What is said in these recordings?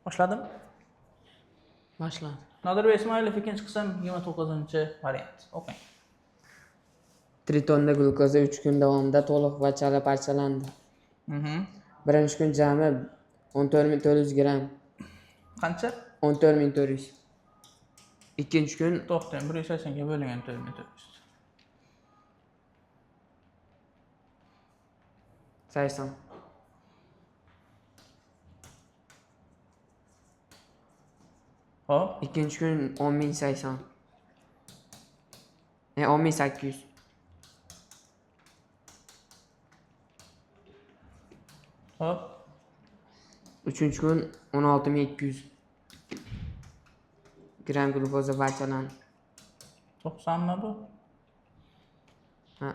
Başladım. Başla. Nodirbek Ismoilov ikinci qism 29-variant. O'qing. Tritonda glukoza 3 kun davomida to'liq va chala parchalandi. Birinchi kun jami 14.400 gram. Qancha? 14.400. Ikkinchi kun To'xtang, 180 ga bo'lingan 4.400. 80. Hop, Ikkinchi kun 10.080. 10.800. hop. Uchinchi kun 16.200 gram glukoza parchalandi. 90 mi bu? Ha.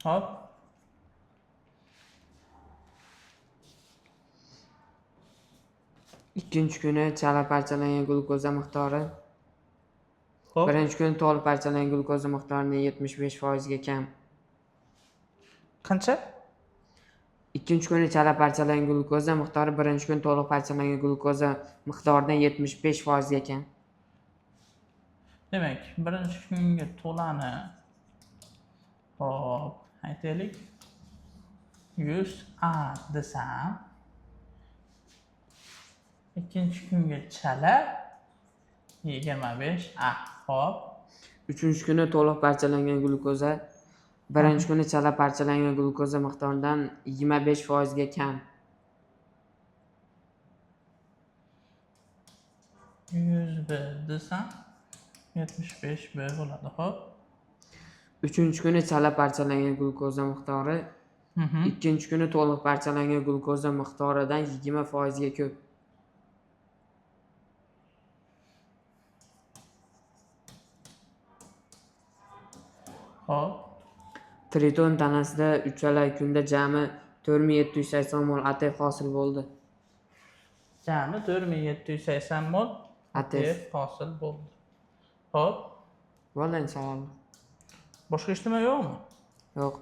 Hop. Ikkinchi kuni chala parchalangan glukoza miqdori Hop. birinchi kuni to'liq parchalangan glukoza miqdorining 75% ga kam. Qancha? Ikkinchi kuni chala parchalangan glukoza miqdori birinchi kun to'liq parchalangan glukoza miqdoridan 75% ga kam. Demak, birinchi kunga to'lani hop, aytaylik 100 A desam, ikkinchi kunga chala 25 A. Hop. Uchinchi kuni to'liq parchalangan glukoza birinchi kuni chala parchalangan glukoza miqdoridan 25% ga kam. 100 B desam 75 B bo'ladi. Hop. Uchinchi kuni chala parchalangan glukoza miqdori ikkinchi kuni to'liq parchalangan glukoza miqdoridan 20% ga ko'p. Hop. Triton tanasida uchala kunda jami 4780 mol ATF hosil bo'ldi. Jami 4780 mol ATF hosil bo'ldi. Hop. Bo'ldi savol. Boshqa ishtima yo'qmi? Yo'q.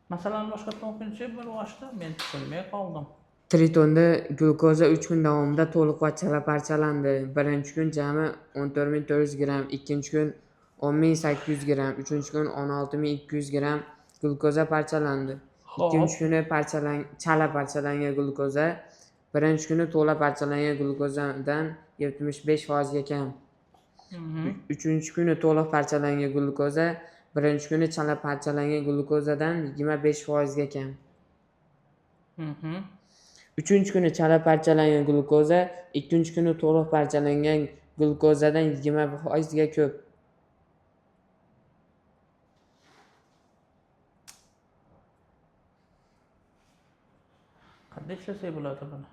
Masalan, boshqa o'qinchi bir vaqtda men tushunmay qoldim. Tritonda glukoza 3 kun davomida to'liq va chala parchalandi. Birinchi kun jami 14.400 gram, ikkinchi kun 10.800 gram, uchinchi kun 16.200 gram glukoza parchalandi. Ikkinchi kuni chala parchalangan glukoza birinchi kuni to'la parchalangan glukozadan 75% ga kam. Uchinchi kuni to'liq parchalangan glukoza birinchi kuni chala parchalangan glukozadan 25% ga kam. Uchinchi kuni chala parchalangan glukoza ikkinchi kuni to'liq parchalangan glukozadan 20% ga ko'p. Qanday ishlasak bo'ladi buni?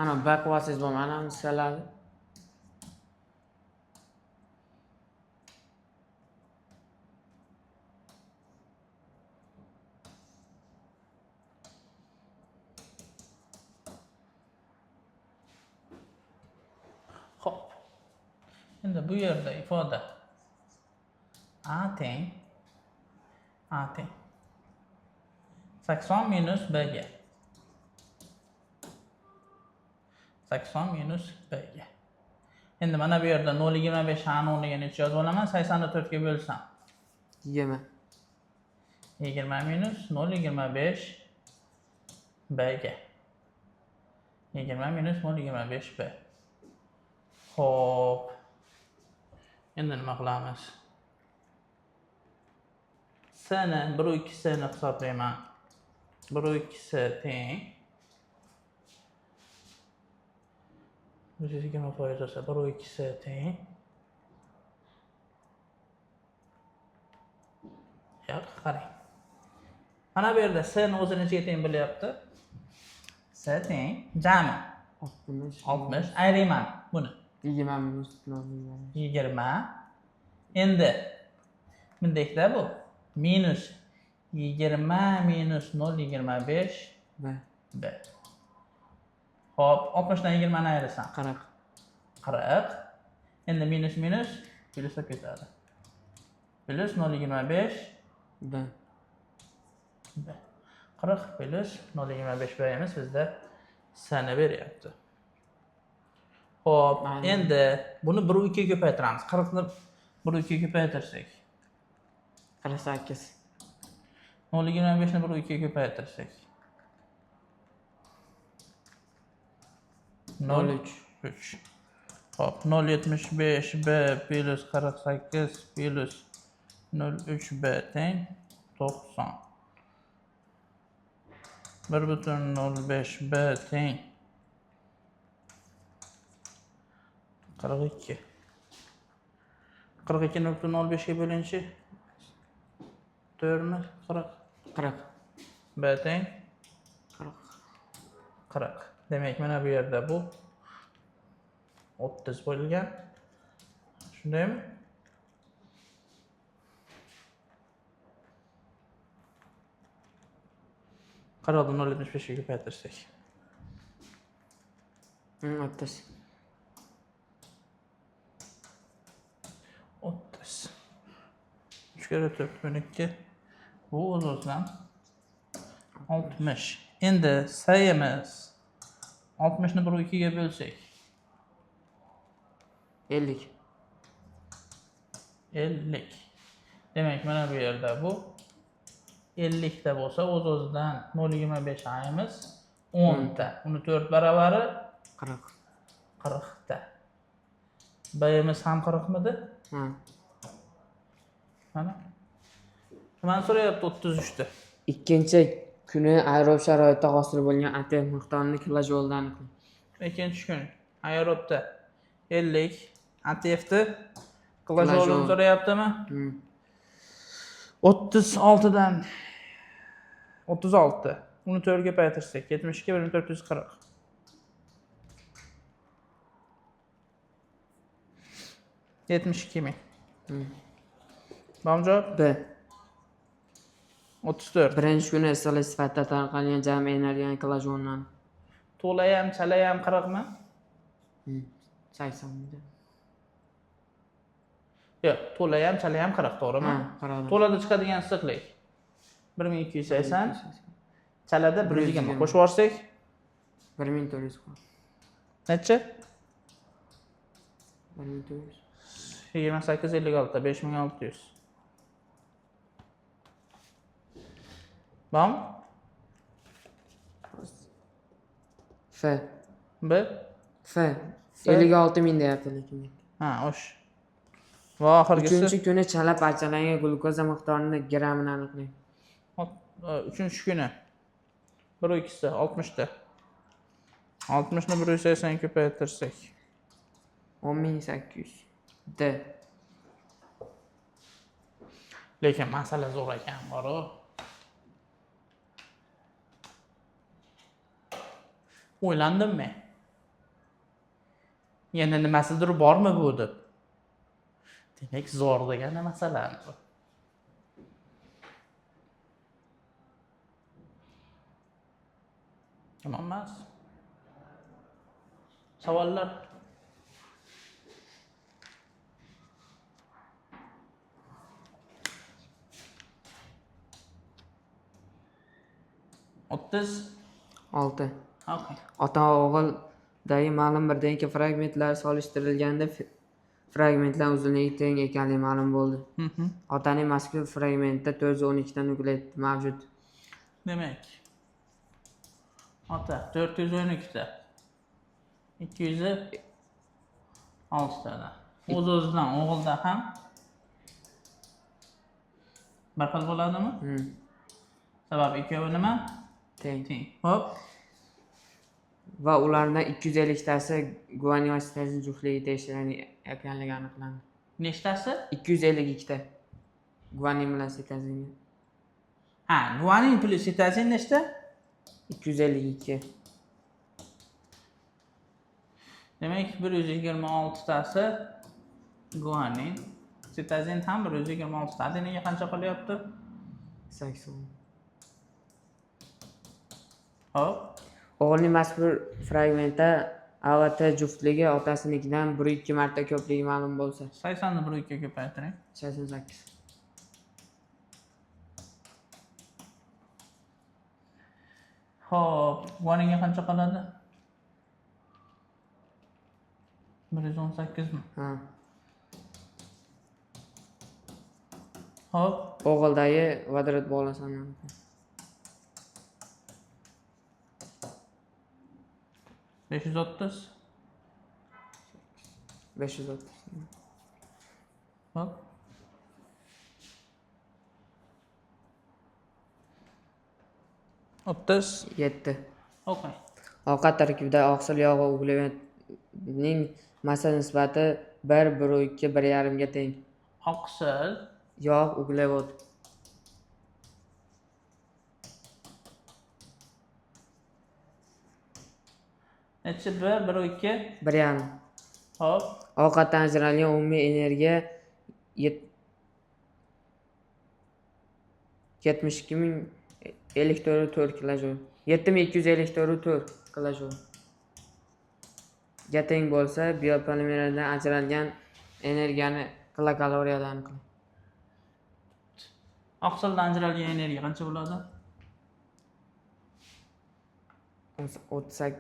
Ana baquvasiz bo'lma, ana misollar. Hop. Endi bu yerda ifoda A teng 80 minus B ga. 80 minus B ga. Endi mana bu yerda 0.25 A'ni o'rniga necha yozib olaman? 84 ga bo'lsam 20. 20 minus 0.25 B ga. 20 minus 0.25 B. Hop. Endi nima qilamiz? S'ni 1.2 ni hisoblayman. 1.2 teng 120% bo'lsa 1.2 teng. Yo'q, qarang. Mana bu yerda S ni o'zi nechaga teng bo'lyapti? S teng jami 60 aylayman buni. 20 minus 0,25. 20. Endi bundakda bu minus 20 minus 0,25 B. b. Hop, 60 dan 20 ni ayirasan. 40. 40. Endi minus minus plusga ketadi. Plus 0,25 B. b. 40 plus 0,25 b'miz bizda sani beryapti. Hop, Aynen. endi buni 1 2 ko'paytiramiz. 40 ni 1 2 ko'paytirsak. 48. 0,25 ni 1 2 ko'paytirsak. 0,3. Hop, 0,75 b plus 48 plus 0,3 b teng 90. 1,05 b teng 42. 42 0,05 ga bo'linchi 4 mi? 40. 40. B teng 40. 40. Demak, mana bu yerda bu 30 bo'lgan. Shundaymi? Qirqni 0,75 ga ko'paytirsak. 30. 30. 3 kere 4 12. Bu o'z-o'zidan 60. Endi sayimiz 60 ni 1 2 ga bo'lsak 50. 50. Demak, mana bu yerda bu 50 ta bo'lsa, o'z-o'zidan 0,25 ayimiz 10 ta. Uni 4 baravari 40. 40 ta. Bayimiz ham 40 midi? Ha. Mana. Mana so'rayapti 33 ta. Ikkinchi kuni aerob sharoitda hosil bo'lgan ATF miqdorini kilojoldan aniqlang. Ikkinchi kun aerobda 50 ATFni Kilojol. kilojolini so'rayaptimi? 36 dan 36. Uni 4 ga ko'paytirsak 72 1440. Yetmiş iki ming. Bamjod B. 34. Birinchi kuni issiqlik sifatida tarqalgan jami energiyani kilojoldan. To'layam, chalayam 40 mi? 80 midi. Yo'q, to'layam, chalayam 40, to'g'rimi? Ha, 40. To'lada chiqadigan issiqlik 1280, chalada 120 qo'shib yuborsak 1400. necha? 1400. 28 56 5600. Bam? F. B? F. 56 ming deyapti lekin. Ha, o'sh. Va oxirgisi Uchinchi kuni chala parchalangan glukoza miqdorini grammini aniqlang. 3-chi kuni 1 2 60 ta. 60 ni 180 ko'paytirsak 10800. D. lekin masala zo'r ekan, bor-ku. O'ylandim men. Yana nimasidir bormi bu deb. Demak, zo'r degani masala. Tamam emas. Savollar. O'ttiz. 6. Okay. Ota o'g'ildagi ma'lum birdan ikki fragmentlar solishtirilganda fragmentlar uzunligi teng ekanligi ma'lum bo'ldi. Otaning mazkur fragmentda 412 ta nukleid mavjud. Demak, ota 412 ta. 206 tadan. O'z-o'zidan o'g'ilda ham bir xil bo'ladimi? Sabab ikkovi nima? Teng. Teng. Hop. Va ulardan 250 tasi guanin va sitazin juftligi tekshirani ekanligi aniqlandi. Nechtasi? 252 ta. Guanin bilan sitazin. Ha, guanin plus sitazin nechta? 252. Demek 126 tasi guanin. Sitazin ham 126 ta. Adeniga qancha qilyapti? 80. Hop. O'g'ilning mazkur fragmentda AVT juftligi otasinikidan 1-2 marta ko'pligi ma'lum bo'lsa. 80 ni 1 2 ko'paytiring. 88. Hop, guaninga qancha qoladi? 118 mi? Ha. Hop, O'g'ildagi kvadrat bog'lasam. 530. 530. Hop. O'ttiz. 7. Okay. Ovqat tarkibida oqsil yog' va uglevodning massa nisbati 1:2 1,5 ga teng. Oqsil, Yog', uglevod. nechi 1 1 2. 1,5. Hop. Ovqatdan ajralgan umumiy energiya 72,000 elektr 4 kilojoule. 7250 4 kilojoule ga teng bo'lsa, biopolimerlardan ajralgan energiyani kilokaloriyadan aniqlang. Oqsildan ajralgan energiya qancha bo'ladi? 18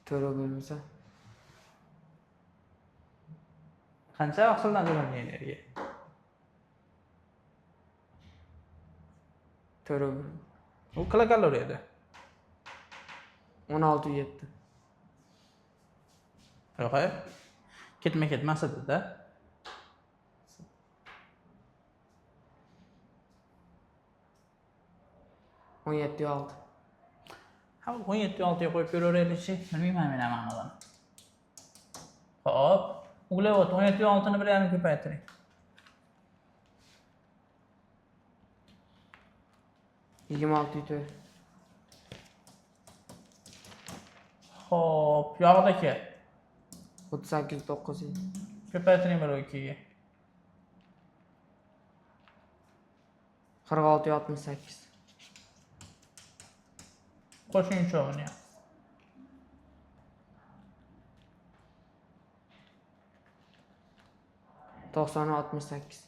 to'ra bo'lmasa Qancha oqsildan ajralgan energiya? to'ra U kilokaloriyada. 16,7. Yo'q, ketma-ket massadada. Ha 17,6. Ha, 17-6 ga qo'yib ko'raveraylikchi. Bilmayman men ma'nodan. Hop, uglevod 17-6 ni 1,5 ko'paytiring. Hop, yog'daki 38,9. ko'paytiring 1 2 ga. 46,68. Qo'shing cho'g'ini. 90,68.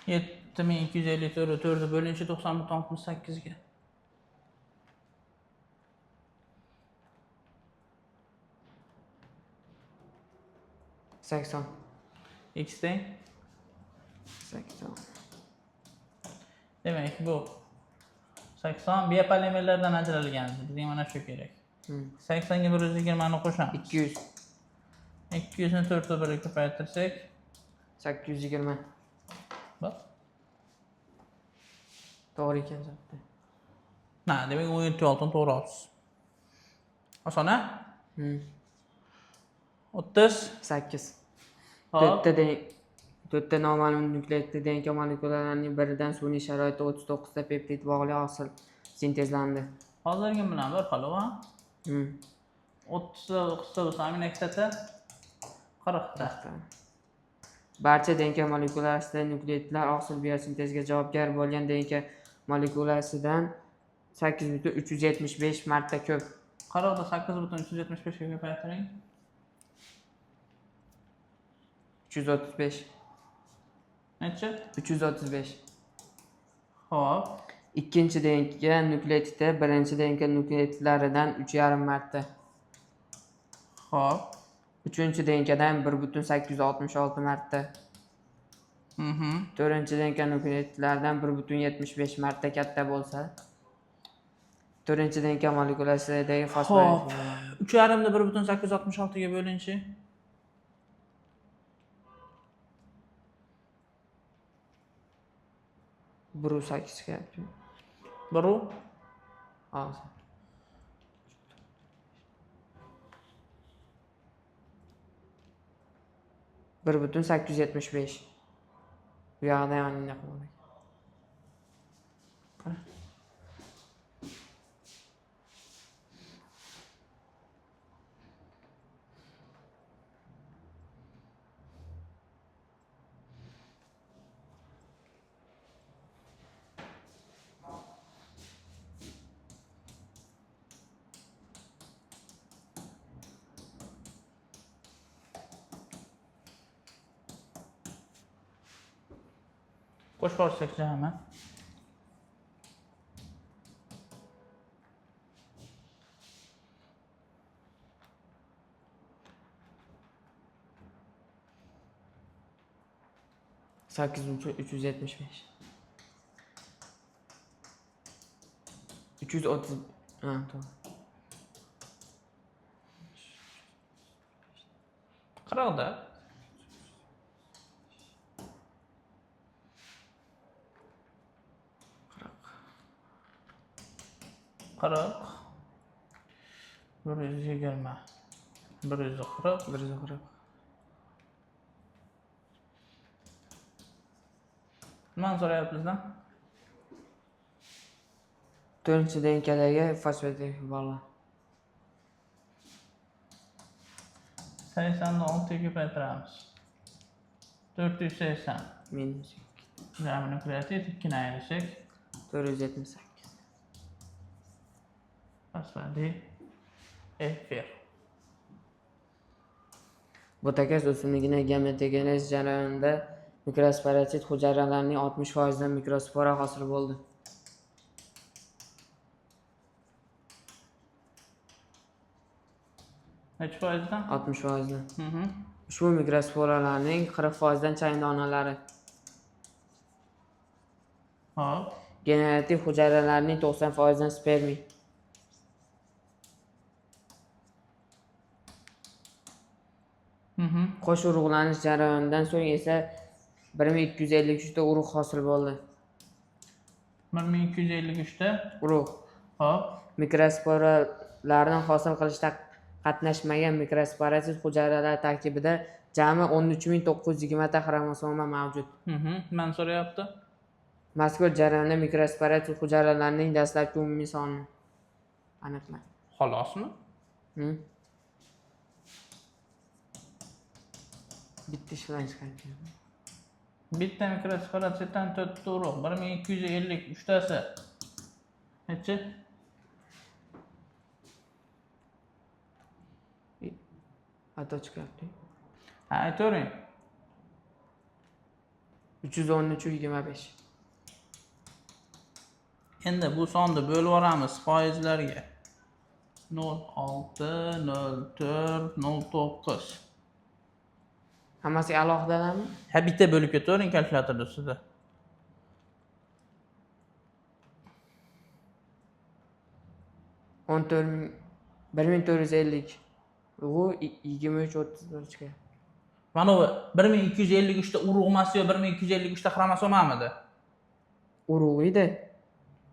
7254 4 bo'linchi 90,68 ga. 80. X teng. 80. Demek bu 80 biopolimerlardan ajralgan. Bizga mana shu kerak. 80 ga 120 ni qo'shamiz. 200. 200 ni 4 ga 1 ko'paytirsak, 820. bak. To'g'ri ekan zaten. Na, demek 17 to'g'ri olasiz. Oson a? 38. 8. To'rtta noma'lum nukleotli DNK molekulalarining biridan sun'iy sharoitda 39 ta peptid bog'li oqsil sintezlandi. Hozirgi bilan bir xil va 30 ta amino kislota 40 ta. Barcha DNK molekulasida nukleotlar oqsil biosintezga javobgar bo'lgan DNK molekulasidan 8,375 marta ko'p. 40 da 8,375 ga ko'paytiring. 335. Necha? 335. Hop. Ikkinchi DNK nukleotida birinchi DNK nukleotlaridan 3,5 marta. Hop. Uchinchi DNKdan 1,866 marta. To'rtinchi DNK nukleotlardan 1,75 marta katta bo'lsa, to'rtinchi DNK molekulasidagi fosforit 3,5 ni 1,866 ga bo'linchi. 1,8 kelyapti. 1 Hozir. 1,875. Bu yoqda yana qildik. Qo'shib olsak jami. Sakkiz uch 375. 330. Ha, to'g'ri. 40 da. 40. 120. 140. 140. Nimani so'rayapti bizdan? 4-chi denkadagi fosfatik bog'lar. 80 ni 6 ga ko'paytiramiz. 480. Minus Jami nukleotit 2 ni ayirsak 478. fosfadik efir. Botakas o'simligining gametogenez jarayonida mikrosporatsit hujayralarning 60% dan mikrospora hosil bo'ldi. Necha foizdan? 60%. Mhm. Ushbu mikrosporalarning 40% dan chang donalari, Hop. generativ hujayralarning 90% dan spermik. Mhm. Qo'sh urug'lanish jarayonidan so'ng esa 1253 ta urug' hosil bo'ldi. 1253 ta. Urug' Hop. mikrosporalarni hosil qilishda qatnashmagan mikrosporatsit hujayralar tarkibida jami 13920 ta xromosoma mavjud. Mhm. Nimani so'rayapti? Mazkur jarayonda mikrosporatsit hujayralarning dastlabki umumiy sonini aniqlang. Xolosmi? Bitta ish bilan chiqarib. Bitta mikrosporatsitdan 4 ta urug', 1253 tasi. Necha? Xato chiqyapti. Ha, aytavering. 313-25. Endi bu sonni bo'lib yuboramiz foizlarga. 06, 04, 09. Hammasi alohidalarmi? Ha, bitta bo'lib ketavering kalkulyatorda ustida. o'n to'rt ming 1450. Bu 23-34 chiqadi. Mana bu 1253 ta urug' emas yo 1253 ta xromosomamidi? Urug' edi.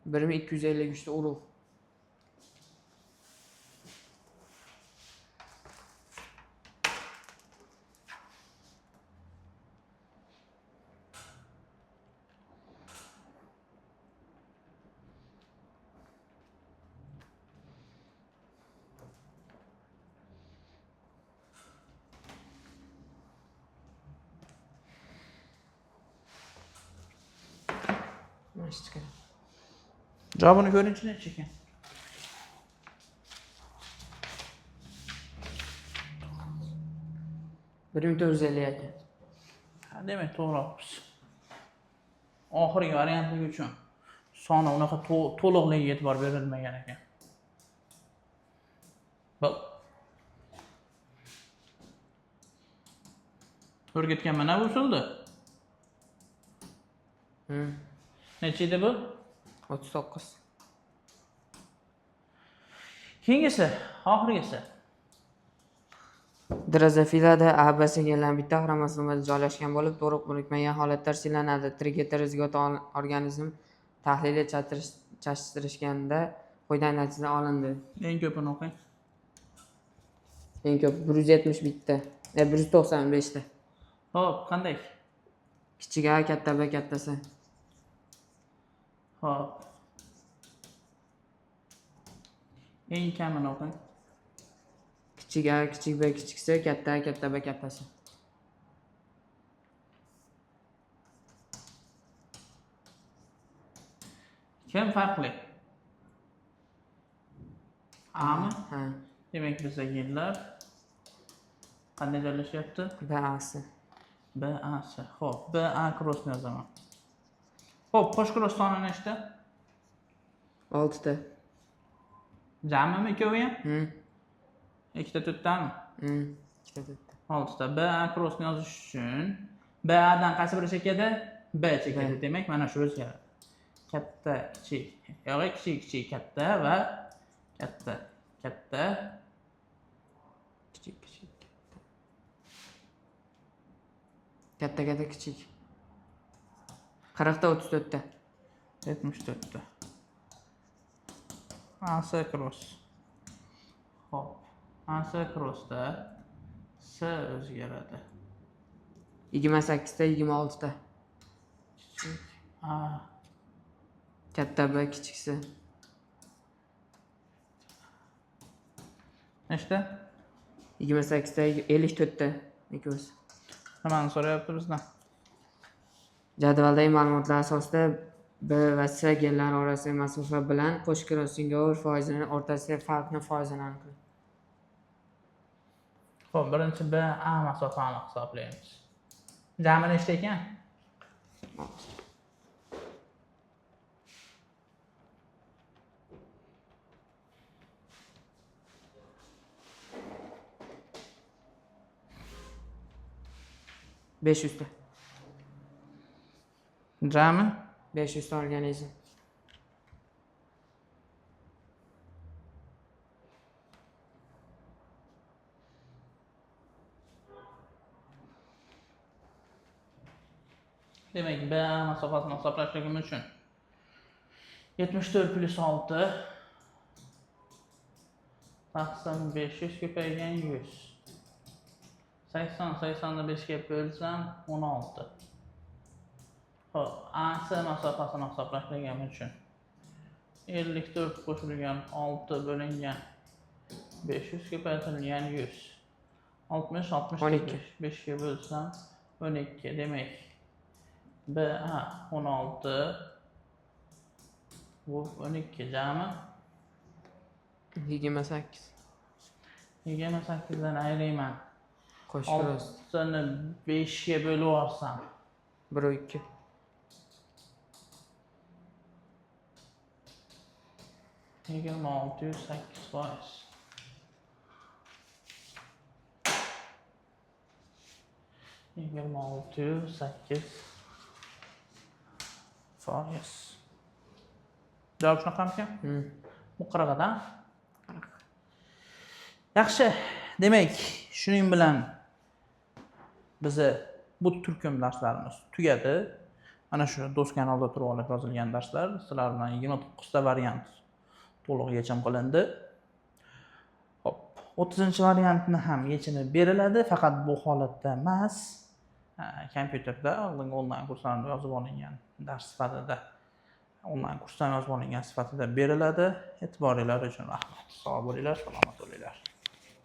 1253 ta urug'. Mana shu chiqadi. Javobini ko'ringchi necha ekan? Bir 1450. Ha, demak to'g'ri olibsiz. Oxirgi variantligi uchun soni unaqa to'liqligiga e'tibor berilmagan ekan. Bak. O'rgatgan mana bu usulda. Necha edi bu? 39. Keyingisi, oxirgisi. Drozofilada A, B signallar bitta xromosomada joylashgan bo'lib, to'liq birikmagan holatda tashkillanadi. Tirik heterozigot organizm tahliliy chashtirishganda quyidagi natijalar olindi. Eng ko'pini o'qing. Eng ko'p 170 bitta, 195 ta. Xo'p, qanday? Kichik A, katta B, katta C. Xo'p. Eng kamini o'qing. Kichik A, kichik B, kichik C, katta A, katta B, katta C. Kim farqli? A'mi? Ha, Demak bizda yillar qanday joylashyapti? B, A, C. B, A, C. Xo'p, B, A crossni yozaman. Xo'p, qo'shqiroz soni nechta? 6 ta. Jamimi ikkovi ham? Ikkita to'rttami? 2 ta 4 ta. 6 ta. B crossni yozish uchun B'dan qaysi biri chekadi? B chekadi. Demak, mana shu o'zgaradi. Katta, kichik. Yo'q, kichik, kichik, katta va katta, katta, Kichik, kichik, katta. Katta, katta, kichik. 40 ta 34 ta. 74 ta. AC cross. Xo'p, AC crossda S o'zgaradi. 28 ta 26 ta. Kichik A. Katta B, kichik C. Nechta? 28 ta 54 ta. Ikkosi. Nimani so'rayapti bizdan? Jadvaldagi ma'lumotlar asosida B va C genlari orasidagi masofa bilan qo'shqiroz singover foizini o'rtasidagi farqni foizini aniqlang. Xo'p, birinchi B A masofani hisoblaymiz. Jami nechta ekan? 500 ta. Jami 500 ta organizm. demak, B A masofasini hisoblashligimiz uchun 74 plus 6 taqsim 500 ko'paygan 100. 80 ni 5 ga bo'lsam 16. Xo'p, AC masofasini hisoblashligimiz uchun 54 qo'shilgan 6 bo'lingan 500 ko'paytirilgan 100. 60 12. 5 ga bo'lsam 12. Demak, BA 16 bu 12 jami 28. 28 dan ayirayman. Qo'shqiroz 6 ni 5 ga bo'lib yuborsam 1 va 2. yigirma olti yuz 8%. Yigirma olti yuz 8%. Javob shunaqamikan? Bu 40 dan. Yaxshi. Demak, shuning bilan bizni bu turkum darslarimiz tugadi. Mana shu do'st kanalda turib olib yozilgan darslar sizlar bilan 29 ta variant to'liq yechim qilindi. Hop, 30-variantni ham yechimi beriladi, faqat bu holatda emas, kompyuterda onlayn kurslarni yozib olingan dars sifatida, onlayn kursdan yozib olingan sifatida beriladi. E'tiboringlar uchun rahmat. Sog' bo'linglar, salomat bo'linglar.